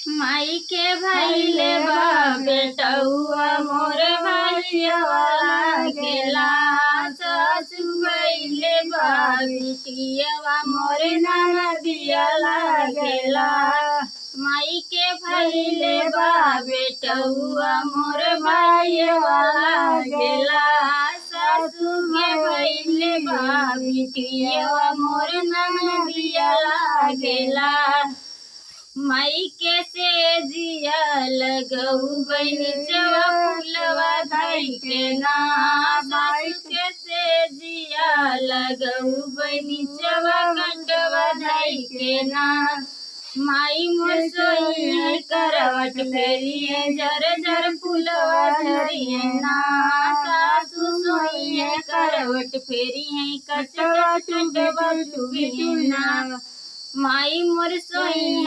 माई के भैले बा बेटौआ मोर भैया गेला। सासु भैले बा बिटिया मोर ननदिया लागेला। माई के भैले बा बेटौआ मोर भैया गेला। सासु के भैले बा बिटिया मोर ननदिया लागेला। माई के से जिया लगऊ बनी चवा फूलवा धई के ना। सासु के से जिया लगऊ बनी चवा कटवा धई के ना। माई मोर सोइए करवट फेरिए जर जर फूलवा धरिए ना। सासु सोइए करवट फेरिए कचवा चुटवा चुगिए ना। माई मोर सोइए